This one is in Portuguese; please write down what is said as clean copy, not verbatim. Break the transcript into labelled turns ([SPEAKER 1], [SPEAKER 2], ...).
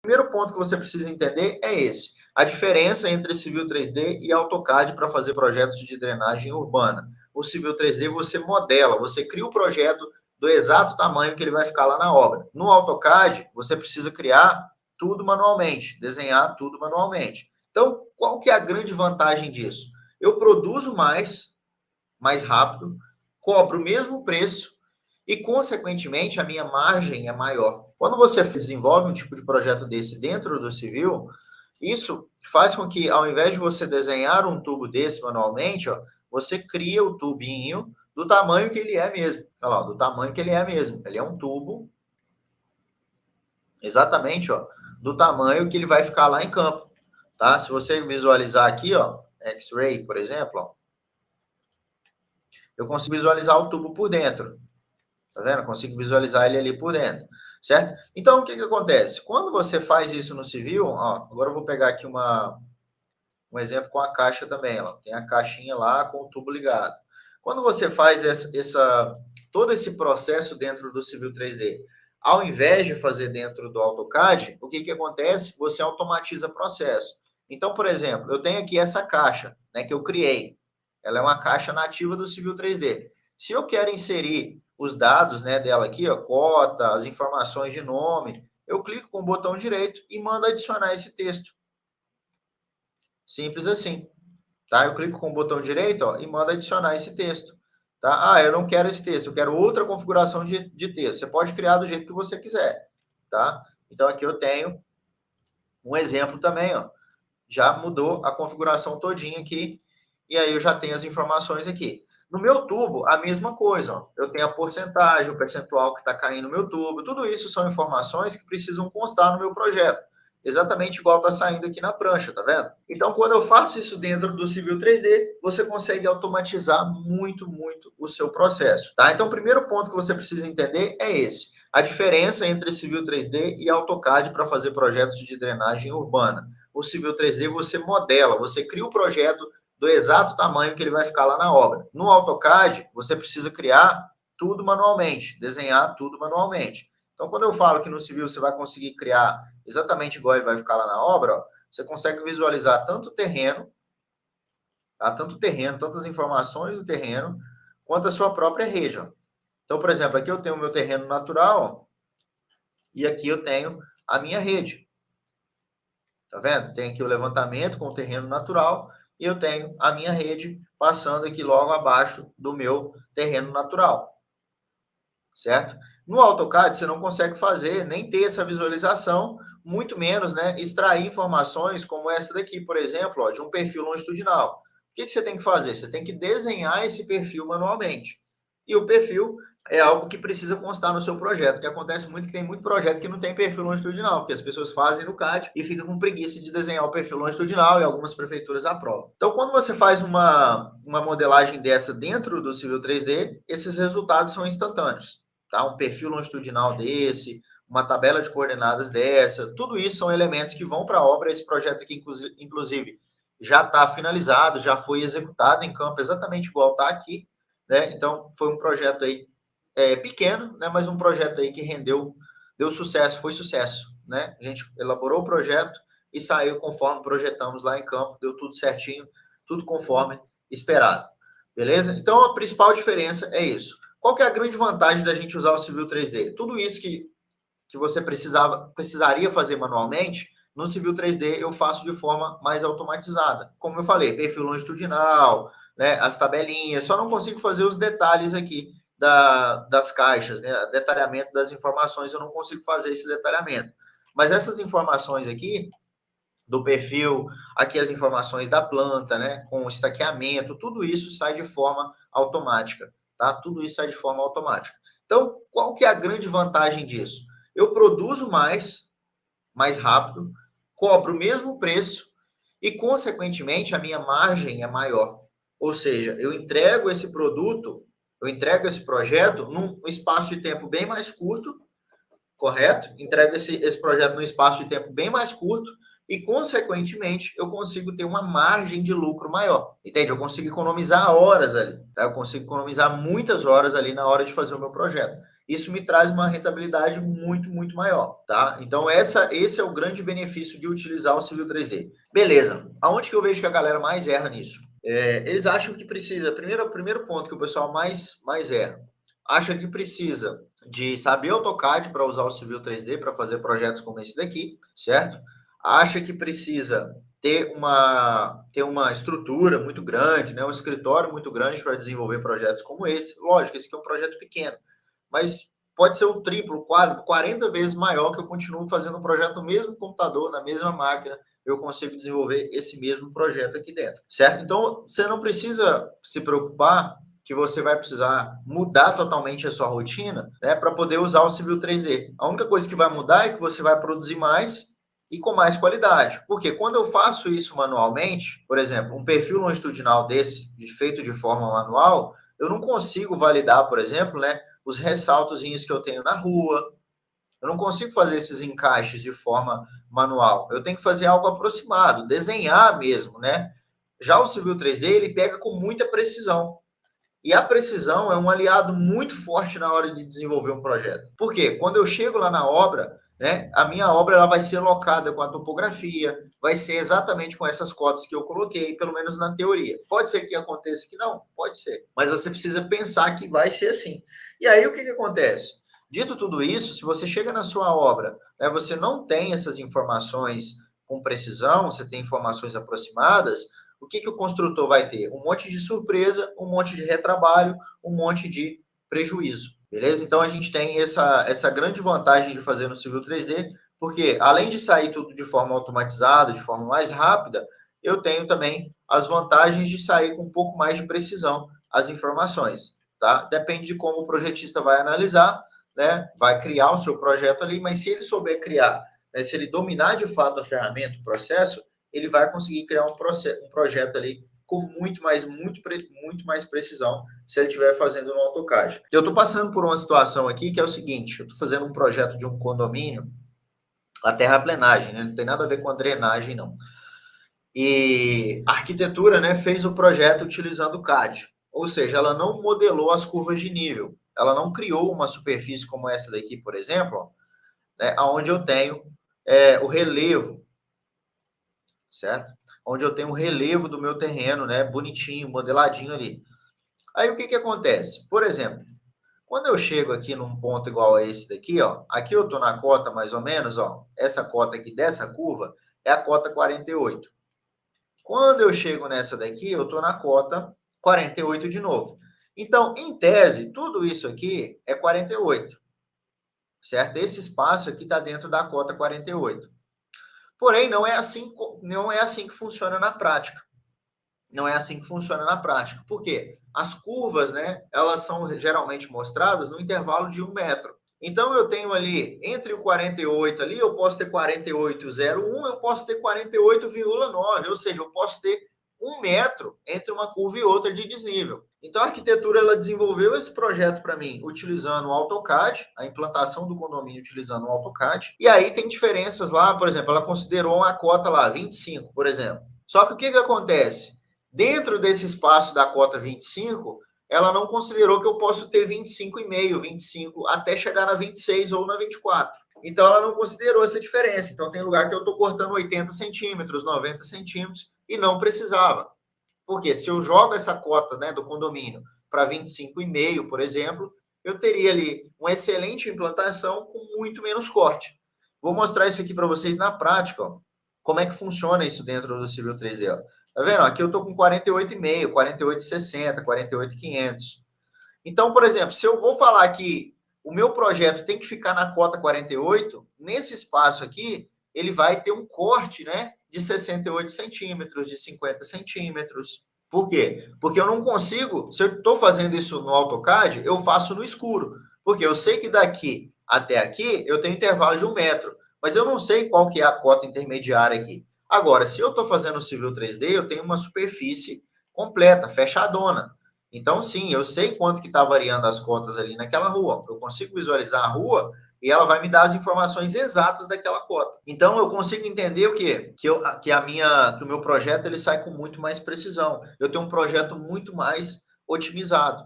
[SPEAKER 1] primeiro ponto que você precisa entender é esse. A diferença entre Civil 3D e AutoCAD para fazer projetos de drenagem urbana. O Civil 3D você modela, você cria o projeto do exato tamanho que ele vai ficar lá na obra. No AutoCAD, você precisa criar tudo manualmente, desenhar tudo manualmente. Então, qual que é a grande vantagem disso? Eu produzo mais rápido, cobro o mesmo preço e, consequentemente, a minha margem é maior. Quando você desenvolve um tipo de projeto desse dentro do civil, isso faz com que, ao invés de você desenhar um tubo desse manualmente, ó, você cria o tubinho do tamanho que ele é mesmo. Olha lá, do tamanho que ele é mesmo. Ele é um tubo, exatamente, ó, do tamanho que ele vai ficar lá em campo. Tá? Se você visualizar aqui, ó, X-ray, por exemplo, ó, eu consigo visualizar o tubo por dentro. Tá vendo? Eu consigo visualizar ele ali por dentro, certo? Então, o que acontece? Quando você faz isso no civil, ó, agora eu vou pegar aqui um exemplo com a caixa também, ó, tem a caixinha lá com o tubo ligado. Quando você faz todo esse processo dentro do Civil 3D, ao invés de fazer dentro do AutoCAD, o que acontece? Você automatiza o processo. Então, por exemplo, eu tenho aqui essa caixa, né, que eu criei. Ela é uma caixa nativa do Civil 3D. Se eu quero inserir os dados, né, dela aqui, ó, cota, as informações de nome, eu clico com o botão direito e mando adicionar esse texto. Simples assim, tá? Eu clico com o botão direito, ó, e mando adicionar esse texto, tá? Ah, eu não quero esse texto, eu quero outra configuração de texto. Você pode criar do jeito que você quiser, tá? Então, aqui eu tenho um exemplo também, ó. Já mudou a configuração todinha aqui, e aí eu já tenho as informações aqui. No meu tubo, a mesma coisa, ó. Eu tenho a porcentagem, o percentual que está caindo no meu tubo, tudo isso são informações que precisam constar no meu projeto. Exatamente igual está saindo aqui na prancha, tá vendo? Então, quando eu faço isso dentro do Civil 3D, você consegue automatizar muito o seu processo, tá? Então, o primeiro ponto que você precisa entender é esse. A diferença entre Civil 3D e AutoCAD para fazer projetos de drenagem urbana. O Civil 3D você modela, você cria o projeto do exato tamanho que ele vai ficar lá na obra. No AutoCAD, você precisa criar tudo manualmente, desenhar tudo manualmente. Então, quando eu falo que no civil você vai conseguir criar exatamente igual ele vai ficar lá na obra, ó, você consegue visualizar tanto o terreno, tá? Tanto o terreno, tantas informações do terreno, quanto a sua própria rede. Ó. Então, por exemplo, aqui eu tenho o meu terreno natural, ó, e aqui eu tenho a minha rede. Tá vendo? Tem aqui o levantamento com o terreno natural e eu tenho a minha rede passando aqui logo abaixo do meu terreno natural. Certo? No AutoCAD você não consegue fazer, nem ter essa visualização, muito menos, né, extrair informações como essa daqui, por exemplo, ó, de um perfil longitudinal. O que você tem que fazer? Você tem que desenhar esse perfil manualmente. E o perfil é algo que precisa constar no seu projeto, que acontece muito que tem muito projeto que não tem perfil longitudinal, porque as pessoas fazem no CAD e ficam com preguiça de desenhar o perfil longitudinal e algumas prefeituras aprovam. Então, quando você faz uma modelagem dessa dentro do Civil 3D, esses resultados são instantâneos. Tá? Um perfil longitudinal desse, uma tabela de coordenadas dessa, tudo isso são elementos que vão para a obra. Esse projeto aqui, inclusive, já está finalizado, já foi executado em campo exatamente igual está aqui, né? Então, foi um projeto aí pequeno, né? Mas um projeto aí que deu sucesso, foi sucesso, né? A gente elaborou o projeto e saiu conforme projetamos lá em campo, deu tudo certinho, tudo conforme esperado, beleza? Então, a principal diferença é isso. Qual que é a grande vantagem da gente usar o Civil 3D? Tudo isso que você precisaria fazer manualmente, no Civil 3D eu faço de forma mais automatizada. Como eu falei, perfil longitudinal, né, as tabelinhas, só não consigo fazer os detalhes aqui das caixas, né, detalhamento das informações, eu não consigo fazer esse detalhamento. Mas essas informações aqui, do perfil, aqui as informações da planta, né, com o estaqueamento, tudo isso sai de forma automática, tá? Tudo isso sai de forma automática. Então, qual que é a grande vantagem disso? Eu produzo mais rápido, cobro o mesmo preço e, consequentemente, a minha margem é maior. Ou seja, eu entrego esse produto, eu entrego esse projeto num espaço de tempo bem mais curto, correto? Entrego esse projeto num espaço de tempo bem mais curto e, consequentemente, eu consigo ter uma margem de lucro maior. Entende? Eu consigo economizar horas ali, tá? Eu consigo economizar muitas horas ali na hora de fazer o meu projeto. isso me traz uma rentabilidade muito, muito maior, tá? Então, esse é o grande benefício de utilizar o Civil 3D. Beleza. Aonde que eu vejo que a galera mais erra nisso? Eles acham que precisa, primeiro ponto que o pessoal mais erra, acha que precisa de saber AutoCAD para usar o Civil 3D para fazer projetos como esse daqui, certo? Acha que precisa ter uma estrutura muito grande, né? Um escritório muito grande para desenvolver projetos como esse. Lógico, esse aqui é um projeto pequeno, mas pode ser o triplo, quádruplo, 40 vezes maior que eu continuo fazendo um projeto no mesmo computador, na mesma máquina, eu consigo desenvolver esse mesmo projeto aqui dentro, certo? Então, você não precisa se preocupar que você vai precisar mudar totalmente a sua rotina, né, para poder usar o Civil 3D. A única coisa que vai mudar é que você vai produzir mais e com mais qualidade. Porque quando eu faço isso manualmente, por exemplo, um perfil longitudinal desse, feito de forma manual, eu não consigo validar, por exemplo, né, os ressaltozinhos que eu tenho na rua. Eu não consigo fazer esses encaixes de forma manual. Eu tenho que fazer algo aproximado, desenhar mesmo, né? Já o Civil 3D, ele pega com muita precisão. E a precisão é um aliado muito forte na hora de desenvolver um projeto. Por quê? Quando eu chego lá na obra, né, a minha obra ela vai ser locada com a topografia, vai ser exatamente com essas cotas que eu coloquei, pelo menos na teoria. Pode ser que aconteça que não? Pode ser. Mas você precisa pensar que vai ser assim. E aí o que acontece? Dito tudo isso, se você chega na sua obra, né, você não tem essas informações com precisão, você tem informações aproximadas, o que o construtor vai ter? Um monte de surpresa, um monte de retrabalho, um monte de prejuízo, beleza? Então, a gente tem essa grande vantagem de fazer no Civil 3D, porque além de sair tudo de forma automatizada, de forma mais rápida, eu tenho também as vantagens de sair com um pouco mais de precisão as informações, tá? Depende de como o projetista vai analisar, né? Vai criar o seu projeto ali, mas se ele souber criar, né? Se ele dominar de fato a ferramenta, o processo, ele vai conseguir criar um projeto ali com muito mais precisão se ele estiver fazendo no AutoCAD. Eu estou passando por uma situação aqui que é o seguinte, eu estou fazendo um projeto de um condomínio, a terraplenagem, né? Não tem nada a ver com a drenagem, não. E a arquitetura, né, fez o projeto utilizando o CAD, ou seja, ela não modelou as curvas de nível, ela não criou uma superfície como essa daqui, por exemplo, né, onde eu tenho o relevo, certo? Onde eu tenho um relevo do meu terreno, né? Bonitinho, modeladinho ali. Aí o que acontece? Por exemplo, quando eu chego aqui num ponto igual a esse daqui, ó, aqui eu tô na cota mais ou menos, ó, essa cota aqui dessa curva é a cota 48. Quando eu chego nessa daqui, eu tô na cota 48 de novo. Então, em tese, tudo isso aqui é 48, certo? Esse espaço aqui está dentro da cota 48. Porém, não é assim que funciona na prática. Não é assim que funciona na prática. Por quê? As curvas, né, elas são geralmente mostradas no intervalo de 1 metro. Então, eu tenho ali, entre o 48 ali, eu posso ter 48,01, eu posso ter 48,9, ou seja, eu posso ter 1 metro entre uma curva e outra de desnível. Então, a arquitetura, ela desenvolveu esse projeto para mim, utilizando o AutoCAD, a implantação do condomínio utilizando o AutoCAD, e aí tem diferenças lá, por exemplo, ela considerou uma cota lá, 25, por exemplo. Só que o que acontece? Dentro desse espaço da cota 25, ela não considerou que eu posso ter 25,5, 25, até chegar na 26 ou na 24. Então, ela não considerou essa diferença. Então, tem lugar que eu estou cortando 80 centímetros, 90 centímetros, e não precisava. Porque se eu jogo essa cota, né, do condomínio para 25,5, por exemplo, eu teria ali uma excelente implantação com muito menos corte. Vou mostrar isso aqui para vocês na prática, ó, como é que funciona isso dentro do Civil 3D. Ó. Tá vendo? Aqui eu estou com 48,5, 48,60, 48,500. Então, por exemplo, se eu vou falar que o meu projeto tem que ficar na cota 48, nesse espaço aqui, ele vai ter um corte, né, de 68 centímetros, de 50 centímetros. Por quê? Porque eu não consigo, se eu estou fazendo isso no AutoCAD, eu faço no escuro. Porque eu sei que daqui até aqui eu tenho intervalo de 1 metro, mas eu não sei qual que é a cota intermediária aqui. Agora, se eu estou fazendo o Civil 3D, eu tenho uma superfície completa, fechadona. Então, sim, eu sei quanto que está variando as cotas ali naquela rua. Eu consigo visualizar a rua e ela vai me dar as informações exatas daquela cota. Então, eu consigo entender o quê? Que o meu projeto ele sai com muito mais precisão. Eu tenho um projeto muito mais otimizado.